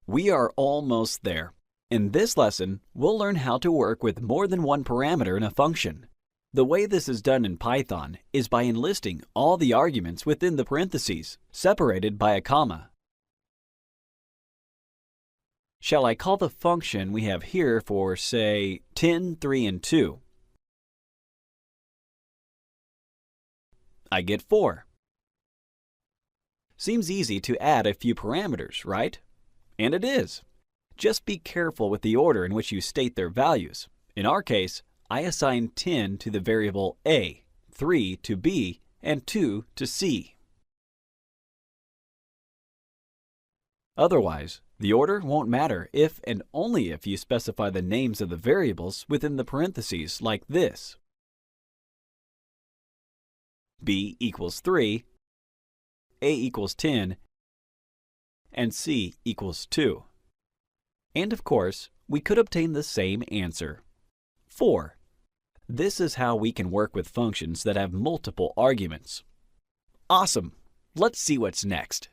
We are almost there. In this lesson, we'll learn how to work with more than one parameter in a function. The way this is done in Python is by enlisting all the arguments within the parentheses, separated by a comma. Shall I call the function we have here for, say, 10, 3, and 2? I get 4. Seems easy to add a few parameters, right? And it is. Just be careful with the order in which you state their values. In our case, I assign 10 to the variable a, 3 to b, and 2 to c. Otherwise, the order won't matter if and only if you specify the names of the variables within the parentheses like this. b equals 3, a equals 10, and c equals 2. And of course, we could obtain the same answer, 4. This is how we can work with functions that have multiple arguments. Awesome! Let's see what's next.